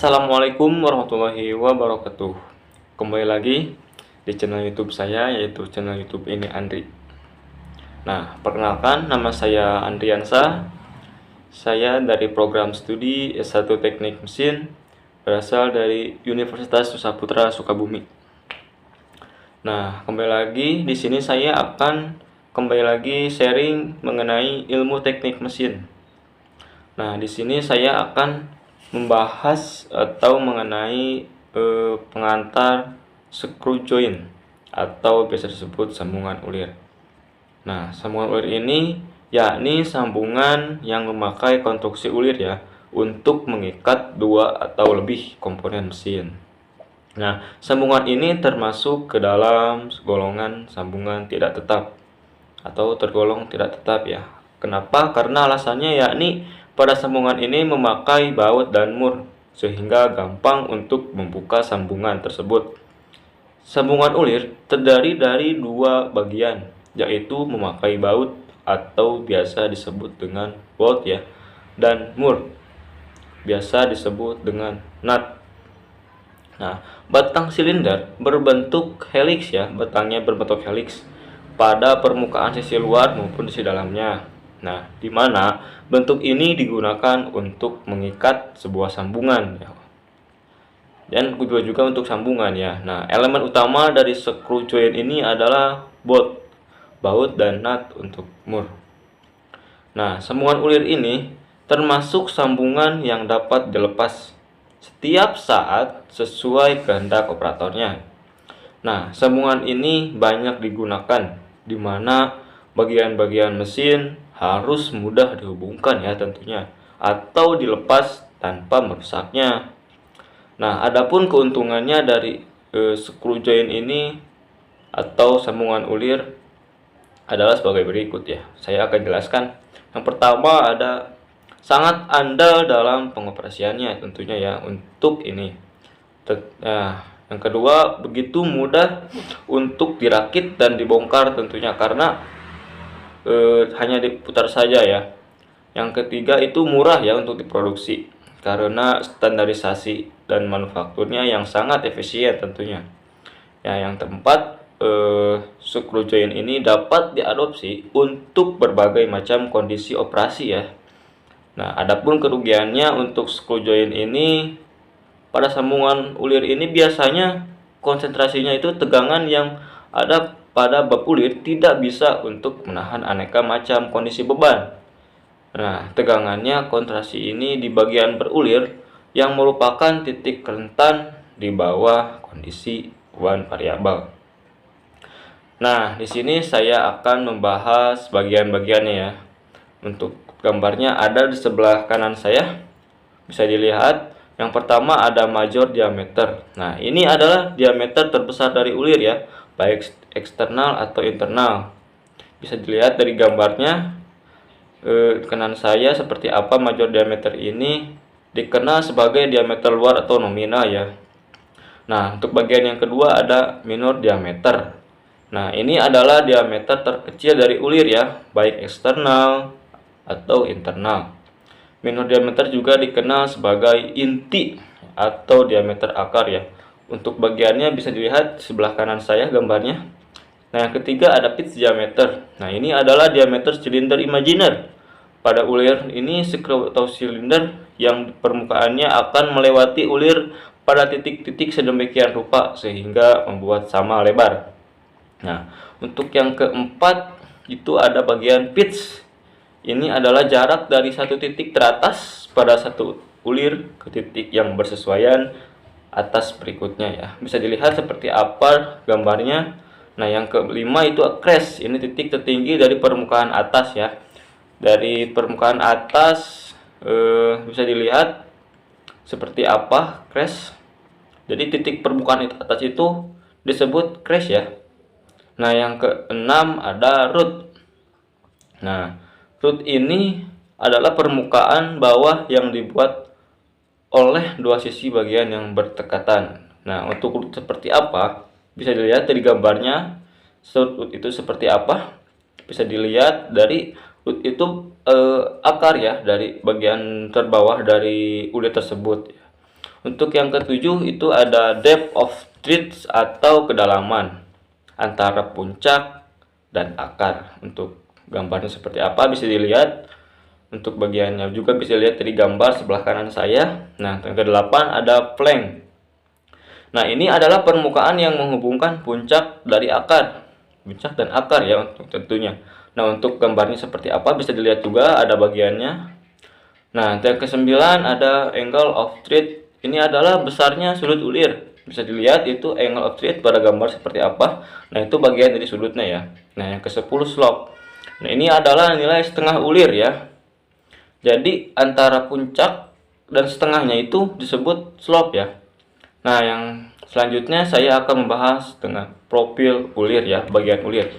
Assalamualaikum warahmatullahi wabarakatuh. Kembali lagi di channel YouTube saya, yaitu channel YouTube ini Andri. Nah, perkenalkan, nama saya Andriansa. Saya dari program studi S1 Teknik Mesin, berasal dari Universitas Nusa Putra Sukabumi. Nah, kembali lagi di sini saya akan kembali lagi sharing mengenai ilmu teknik mesin. Nah, di sini saya akan membahas atau mengenai pengantar screw joint atau biasa disebut sambungan ulir. Nah, sambungan ulir ini yakni sambungan yang memakai konstruksi ulir ya untuk mengikat dua atau lebih komponen mesin. Nah, sambungan ini termasuk ke dalam golongan sambungan tidak tetap atau tergolong tidak tetap ya. Kenapa? Karena alasannya yakni pada sambungan ini memakai baut dan mur sehingga gampang untuk membuka sambungan tersebut. Sambungan ulir terdiri dari dua bagian, yaitu memakai baut atau biasa disebut dengan bolt ya, dan mur biasa disebut dengan nut. Nah, batang silinder berbentuk helix ya, batangnya berbentuk helix pada permukaan sisi luar maupun sisi dalamnya. Nah, di mana bentuk ini digunakan untuk mengikat sebuah sambungan ya. Dan juga untuk sambungan ya. Nah, elemen utama dari screw joint ini adalah bolt, baut dan nut untuk mur. Nah, sambungan ulir ini termasuk sambungan yang dapat dilepas setiap saat sesuai kehendak operatornya. Nah, sambungan ini banyak digunakan di mana bagian-bagian mesin harus mudah dihubungkan ya tentunya, atau dilepas tanpa merusaknya. Nah, adapun keuntungannya dari screw joint ini atau sambungan ulir adalah sebagai berikut ya. Saya akan jelaskan. Yang pertama ada sangat andal dalam pengoperasiannya tentunya ya untuk ini. Nah, yang kedua begitu mudah untuk dirakit dan dibongkar tentunya karena hanya diputar saja ya. Yang ketiga itu murah ya untuk diproduksi karena standarisasi dan manufakturnya yang sangat efisien tentunya. Ya, yang keempat screw joint ini dapat diadopsi untuk berbagai macam kondisi operasi ya. Nah, adapun kerugiannya untuk screw joint ini pada sambungan ulir ini biasanya konsentrasinya itu tegangan yang ada pada bab ulir tidak bisa untuk menahan aneka macam kondisi beban. Nah, tegangannya kontraksi ini di bagian berulir yang merupakan titik rentan di bawah kondisi beban variabel. Nah, di sini saya akan membahas bagian-bagiannya ya. Untuk gambarnya ada di sebelah kanan saya. Bisa dilihat. Yang pertama ada major diameter. Nah, ini adalah diameter terbesar dari ulir ya, baik eksternal atau internal. Bisa dilihat dari gambarnya kanan saya seperti apa major diameter ini dikenal sebagai diameter luar atau nominal ya. Nah, untuk bagian yang kedua ada minor diameter. Nah, ini adalah diameter terkecil dari ulir ya, baik eksternal atau internal. Minor diameter juga dikenal sebagai inti atau diameter akar ya. Untuk bagiannya bisa dilihat sebelah kanan saya gambarnya. Nah, yang ketiga ada pitch diameter. Nah, ini adalah diameter silinder imajiner. Pada ulir ini screw atau silinder yang permukaannya akan melewati ulir pada titik-titik sedemikian rupa sehingga membuat sama lebar. Nah, untuk yang keempat itu ada bagian pitch. Ini adalah jarak dari satu titik teratas pada satu ulir ke titik yang bersesuaian atas berikutnya ya. Bisa dilihat seperti apa gambarnya. Nah, yang kelima itu crest. Ini titik tertinggi dari permukaan atas ya. Dari permukaan atas bisa dilihat seperti apa crest. Jadi titik permukaan atas itu disebut crest ya. Nah, yang keenam ada root. Nah, root ini adalah permukaan bawah yang dibuat oleh dua sisi bagian yang berdekatan. Nah, untuk root seperti apa? Bisa dilihat dari gambarnya. Root itu seperti apa? Bisa dilihat dari root itu akar ya, dari bagian terbawah dari ulir tersebut. Untuk yang ketujuh itu ada depth of trees atau kedalaman antara puncak dan akar. Untuk gambarnya seperti apa bisa dilihat. Untuk bagiannya juga bisa dilihat dari gambar sebelah kanan saya. Nah, yang kedelapan ada flank. Nah, ini adalah permukaan yang menghubungkan puncak dari akar. Puncak dan akar ya untuk tentunya. Nah, untuk gambarnya seperti apa bisa dilihat juga ada bagiannya. Nah, yang kesembilan ada angle of thread. Ini adalah besarnya sudut ulir. Bisa dilihat itu angle of thread pada gambar seperti apa. Nah, itu bagian dari sudutnya ya. Nah, yang ke-10 slope. Nah, ini adalah nilai setengah ulir ya. Jadi antara puncak dan setengahnya itu disebut slope ya. Nah, yang selanjutnya saya akan membahas dengan profil ulir ya, bagian ulir.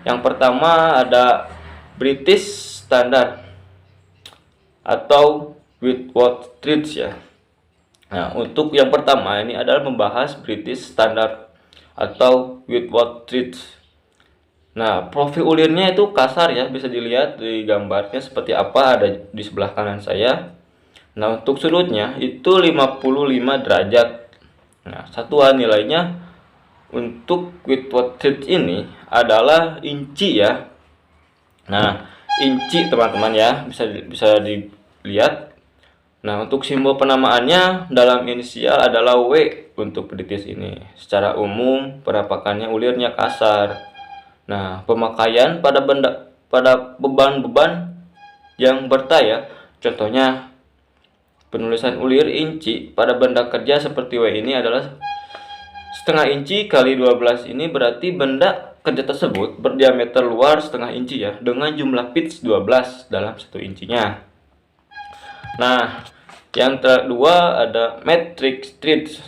Yang pertama ada British Standard atau Whitworth Treats ya. Nah, untuk yang pertama ini adalah membahas British Standard atau Whitworth Treats. Nah, profil ulirnya itu kasar ya, bisa dilihat di gambarnya seperti apa ada di sebelah kanan saya. Nah, untuk sudutnya itu 55 derajat. Nah, satuan nilainya untuk Whitworth Treats ini adalah inci ya. Nah, inci teman-teman ya, bisa dilihat. Nah, untuk simbol penamaannya dalam inisial adalah W untuk British ini. Secara umum penampakannya ulirnya kasar. Nah, pemakaian pada beban-beban yang bertaya, contohnya penulisan ulir inci pada benda kerja seperti W ini adalah setengah inci kali 12. Ini berarti benda kerja tersebut berdiameter luar setengah inci ya, dengan jumlah pitch 12 dalam 1 incinya. Nah, yang kedua ada metric streets.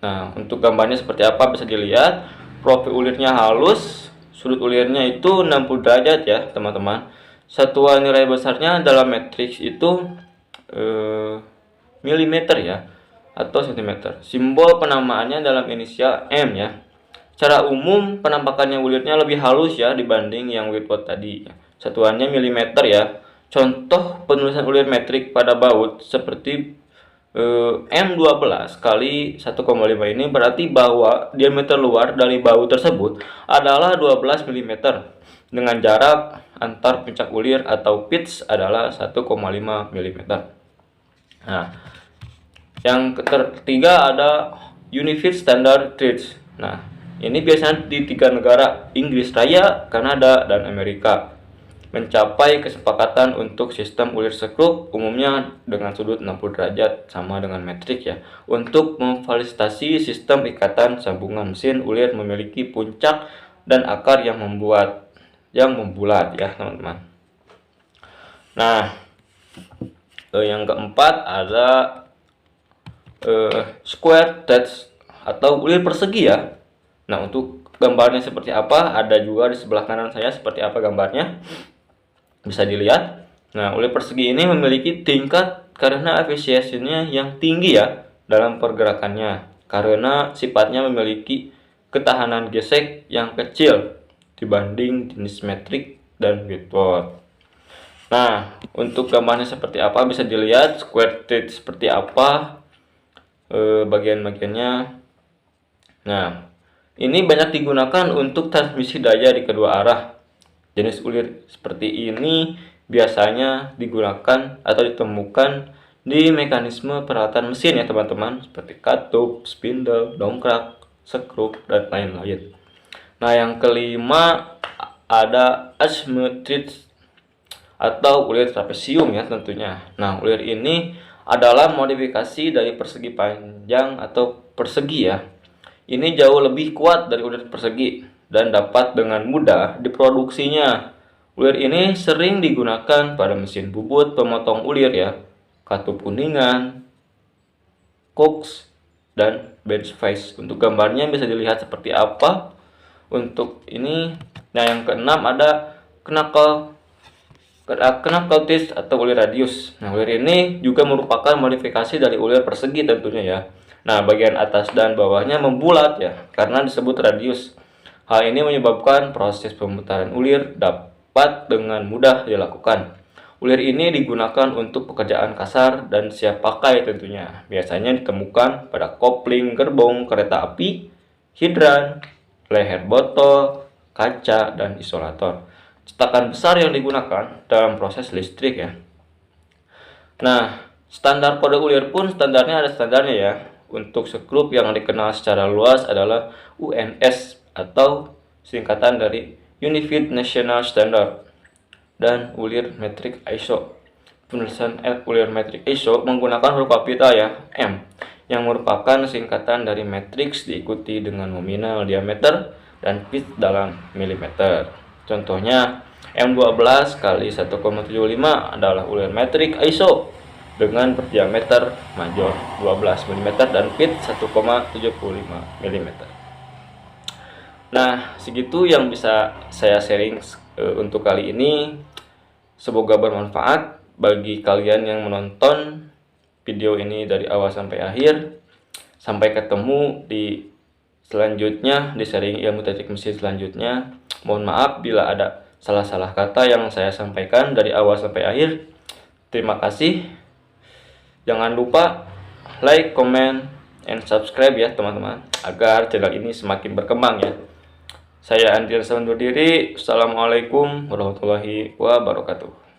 Nah, untuk gambarnya seperti apa bisa dilihat. Profil ulirnya halus. Sudut ulirnya itu 60 derajat ya teman-teman. Satuan nilai besarnya dalam matriks itu milimeter ya atau sentimeter. Simbol penamaannya dalam inisial M ya. Secara umum penampakannya ulirnya lebih halus ya dibanding yang Whitworth tadi. Satuannya milimeter ya. Contoh penulisan ulir metrik pada baut seperti M12 kali 1,5 ini berarti bahwa diameter luar dari baut tersebut adalah 12 mm dengan jarak antar puncak ulir atau pitch adalah 1,5 mm. Nah, yang ketiga ada Unified Standard Treats. Nah, ini biasanya di 3 negara, Inggris Raya, Kanada, dan Amerika, mencapai kesepakatan untuk sistem ulir sekrup umumnya dengan sudut 60 derajat sama dengan metrik ya. Untuk memfasilitasi sistem ikatan sambungan mesin ulir memiliki puncak dan akar yang membulat ya teman-teman. Nah, yang keempat ada square treads atau ulir persegi ya. Nah, untuk gambarnya seperti apa ada juga di sebelah kanan saya seperti apa gambarnya. Bisa dilihat. Nah, ulir persegi ini memiliki tingkat karena efisiensinya yang tinggi ya dalam pergerakannya. Karena sifatnya memiliki ketahanan gesek yang kecil dibanding jenis metrik dan Whitworth. Nah, untuk gambarnya seperti apa bisa dilihat square tread seperti apa bagian-bagiannya. Nah, ini banyak digunakan untuk transmisi daya di kedua arah. Jenis ulir seperti ini biasanya digunakan atau ditemukan di mekanisme peralatan mesin ya teman-teman, seperti katup, spindle, dongkrak, sekrup, dan lain-lain. Nah, yang kelima ada azimuth atau ulir trapesium ya tentunya. Nah, ulir ini adalah modifikasi dari persegi panjang atau persegi ya. Ini jauh lebih kuat dari ulir persegi dan dapat dengan mudah diproduksinya. Ulir ini sering digunakan pada mesin bubut pemotong ulir ya, katup kuningan, cox, dan bench face. Untuk gambarnya bisa dilihat seperti apa. Untuk ini, nah yang keenam ada knuckle teeth atau ulir radius. Nah, ulir ini juga merupakan modifikasi dari ulir persegi tentunya ya. Nah, bagian atas dan bawahnya membulat ya, karena disebut radius. Hal ini menyebabkan proses pemutaran ulir dapat dengan mudah dilakukan. Ulir ini digunakan untuk pekerjaan kasar dan siap pakai tentunya. Biasanya ditemukan pada kopling gerbong kereta api, hidran, leher botol, kaca, dan isolator. Cetakan besar yang digunakan dalam proses listrik ya. Nah, standar kode ulir pun standarnya ada standarnya ya. Untuk sekrup yang dikenal secara luas adalah UNS atau singkatan dari Unified National Standard dan ulir metrik ISO. Penulisan ulir metrik ISO menggunakan huruf kapital ya, M, yang merupakan singkatan dari matriks diikuti dengan nominal diameter dan pitch dalam milimeter. Contohnya, M12 kali 1,75 adalah ulir metrik ISO dengan berdiameter major 12 mm dan pitch 1,75 mm. Nah, segitu yang bisa saya sharing untuk kali ini. Semoga bermanfaat bagi kalian yang menonton video ini dari awal sampai akhir. Sampai ketemu di selanjutnya, di sharing ilmu teknik mesin selanjutnya. Mohon maaf bila ada salah-salah kata yang saya sampaikan dari awal sampai akhir. Terima kasih. Jangan lupa like, comment, and subscribe ya teman-teman, agar channel ini semakin berkembang ya. Saya Andriansa undur diri. Assalamualaikum warahmatullahi wabarakatuh.